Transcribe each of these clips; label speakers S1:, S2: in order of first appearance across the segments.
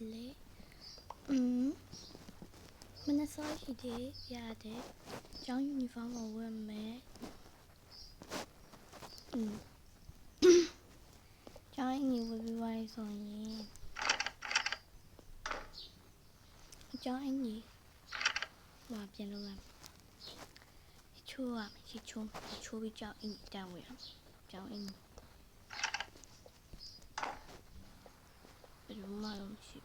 S1: Bile. Mình sao chỉ thế ya thế. Trong uniform ở bên mẹ. Trong anh nhiều với vai rồi nhỉ. Cho anh gì? Và tiền luôn làm. Chua à, chị chua bị cho anh chào vậy. Chào anh. Đúng mà không chịu.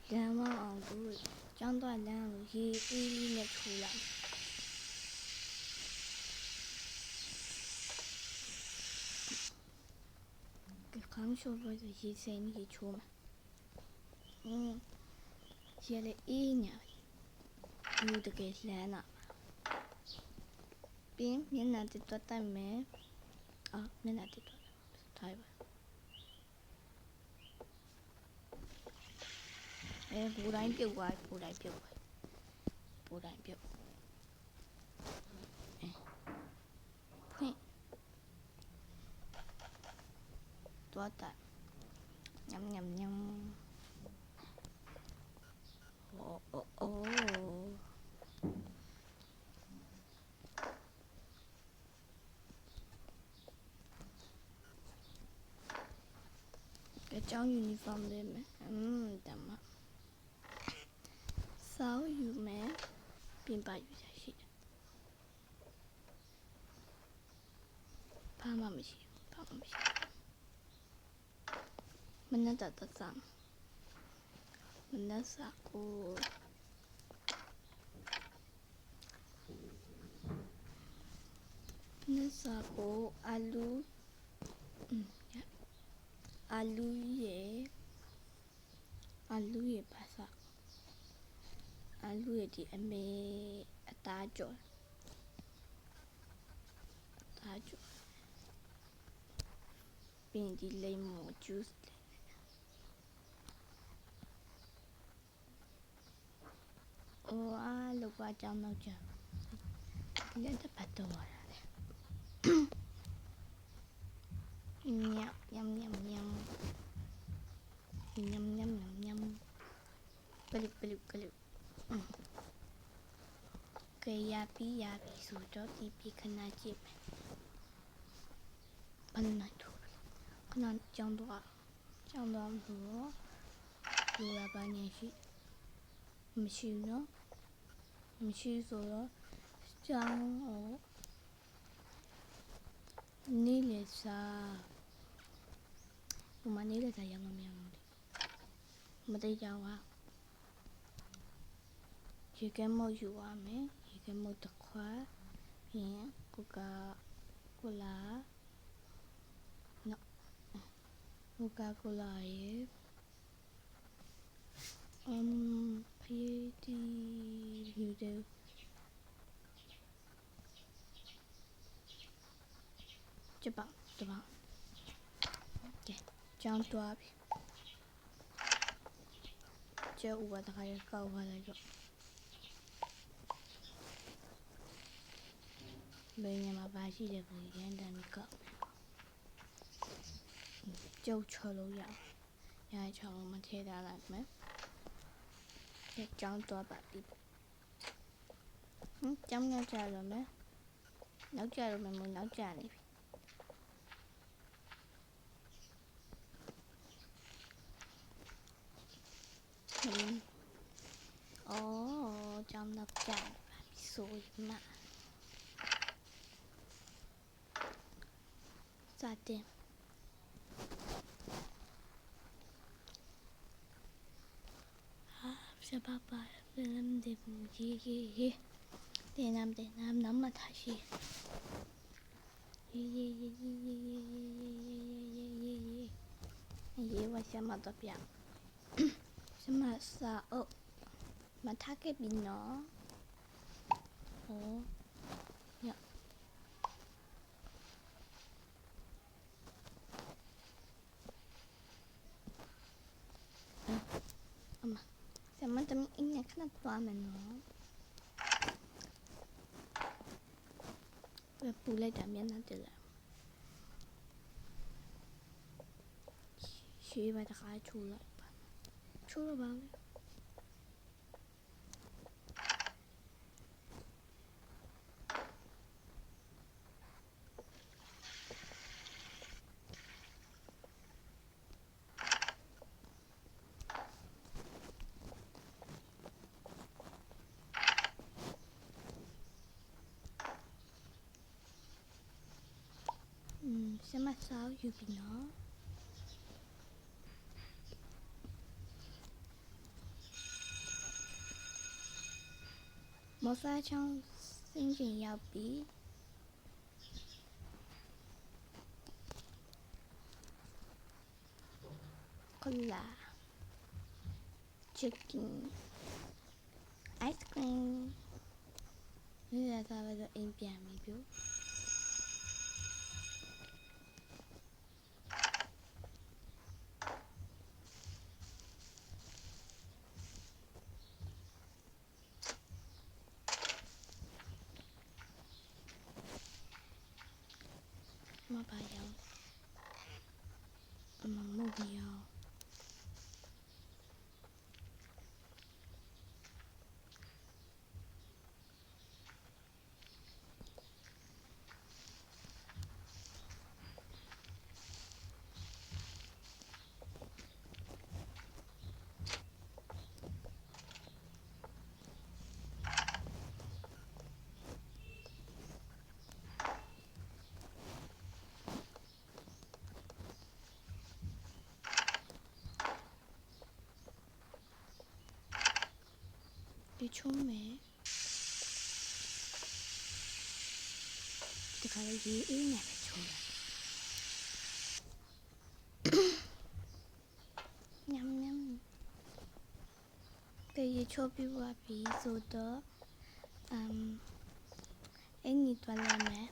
S1: Làm mà ông cứ trong toàn làm khi đi nhập thủ lắm. Cái khám số với thì xem cái chua mà. Chỉ là ý nhỉ. Như được cái là nè. Bên miền nào thì tôi tay mẹ. Miền nào thì tôi thay vậy. Bố đánh biểu quái. Tôi ta nhầm. Cái trong uniform đây mẹ. Tầm á. Sao you mẹ. Pin bài you ra shit. Pama mishi. Mình đã đặt xong. Mình đã sạc cô. Mình đã sạc cô alu. Alu ye basa. Alu ye di ame atajo. Pin di lemon juice. Lúc qua trong đâu chưa? Lên tập bắt đầu rồi. Nhâm. Pelip. Cái yapi số cho thì bị khana chip. Ban này thôi. Khana trong đó nữa. Rồi là bao nhiêu gì? Mình chịu rồi. Trong ni le sa. Mà ni le sa yang ngam. Mà đây chào à. Chỉ cái màu dụ à mẹ. Chỉ cái màu đặc hóa. Hả? Coca-Cola. No. Coca-Cola ấy. Pretty video. Coba. Oke. Jangan tua abi. Jauh buat kayak kau lagi. Bây mà bà chỉ được người dân đàn cậu. Châu chờ lâu dạo. Nhà chồng mà thế đã lại mấy. Trong tòa bà đi. Trong nấu trà rồi mấy. Nấu trà rồi mình muốn nấu trà đi. Trong nấu trà bà bị xôi mà. Ra tiền. Sẽ bà làm đẹp gì. Để làm nắm mà 다시. Và xem mà tập dạng. Xem mà sao mà thác cái bình nó. Dạ. 엄마. Xem tấm in này khá là to mà nó. Và bù lại đã miễn nó từ là. ခြေပဲတခါချိုးလိုက်ပါချိုးတော့ပါလေစမဆောက်ယူပြီးနော်မော်စာချောင်းစင်းကျင်ရောက်ပြီးခလာ chicken ice cream ဒီရတာပဲဆိုအိမ်ပြန်ပြီပြိုမပါရောအမမဟုတ်ရောဒီချုံးမယ်ဒီခါလေးရေးအေးနေပဲချုံးတယ်ညမ်ညမ်တေးရချိုးပြပါပြီဆိုတော့အင်းကြီးတွားလိုက်မယ်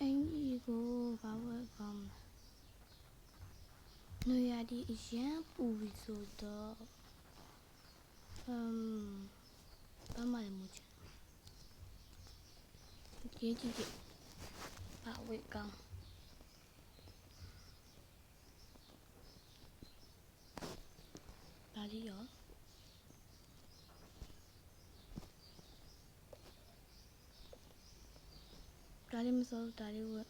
S1: အင်းကြီးကိုဘာဝဲကောင်းနွေရာဒီအရန်ပူပြီဆိုတော့ဘာမှလည်းမချင်ရေးကြည့်ကြည့်ဘာဝဲကောင်းဒါလေးရောဒါလေးမစိုးဒါလေးဝဲ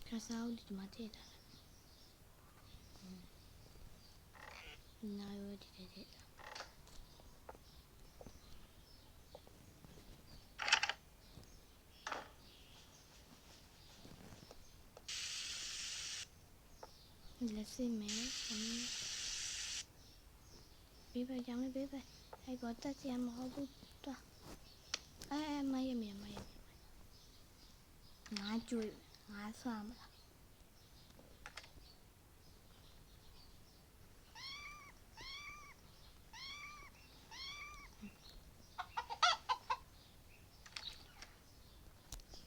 S1: ခါစားဦးဒီမှာထည့်ထားတယ်နာရောဒီထည့်ထားလက်စိမယ်ဘေးပဲကြောင်းလေးဘေးပဲအဲ့ပေါ်တက်စီမဟုတ်ဘူးတော့မရမရငါကျွေးငါဆွမ်းမလား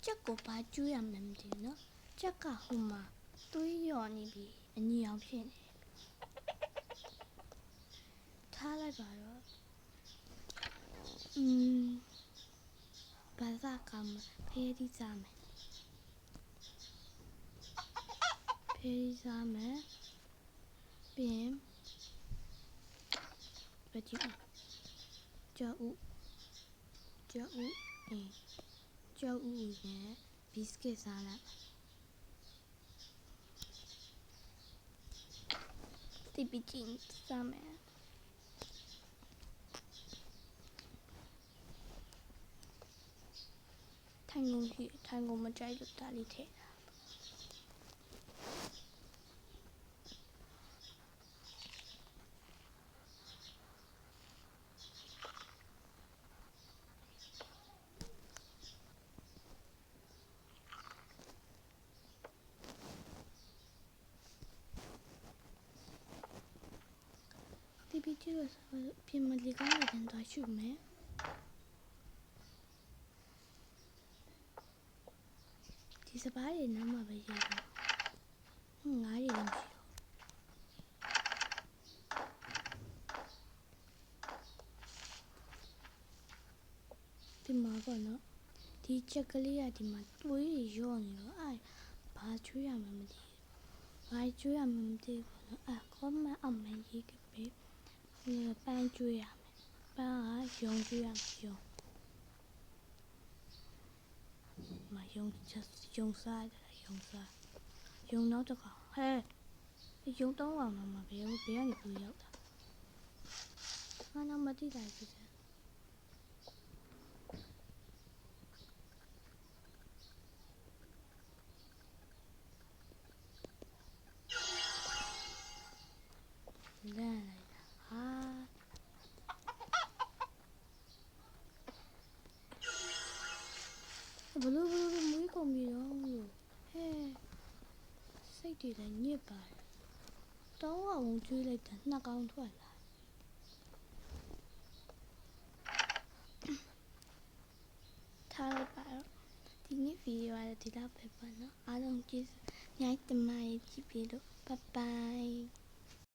S1: ချက်ကိုပါကျွေးရမှမသိနော်ချက်ကဟိုမှာသွေးလျော်နေပြီအညီအောင်ဖြစ်နေထားလိုက်ပါတော့ဘာသာကမ်းဖေးဒီစားမယ်ဖေးဒီစားမယ်ပြီးရင်ဘယ်ကြည့်ကြောက်ဦးကြောက်ဦးရဲ့ဘီစကစ်စားလိုက်တီပီချင်းစားမယ်ထိုင်ကုန်မကြိုက်လို့ဒါလေးထည့်တီပီချင်းပြင်မလီကောင်းတဲ့တော့ရှုမယ်ဒီ ဒီစပားတွေနားမှာပဲရေးတာငါးတွေလည်းမရှိတော့ဒီမှာပေါ့နော်ဒီချက်ကလေးကဒီမှာသွေးတွေရော့နေတော့ဘာကျွေးရမှမသိဘာကျွေးရမှမသိဘူးနော်ခေါမအမရေးကပေးပန်းကျွေးရမယ်ပန်းကယုံကျွေးရမယ်ယုံမယုံချက်ယုံစားတယ်ယုံစားယုံနောက်တစ်ခါဟဲ့ယုံတော့အောင်မှာဘယ်ကနေကိုရောက်တာငါတော့မသိလိုက်ဘူးစမ်းလန့်လိုက်တာဘလို့မွေးကုန်ပြီတော့လို့ဟဲ့စိတ်တွေလည်းညစ်ပါတယ်တောင်းအောင်ကျွေးလိုက်တာနှစ်ကောင်ထွက်လာထားလိုက်ပါတော့ဒီနေ့ဗီဒီယိုကတော့ဒီလောက်ပဲပေါ့နော်အားလုံးကျေးဇူးအများကြီးတင်ပါတယ်ကြည့်ပြီးလို့ဘိုင်ဘိုင်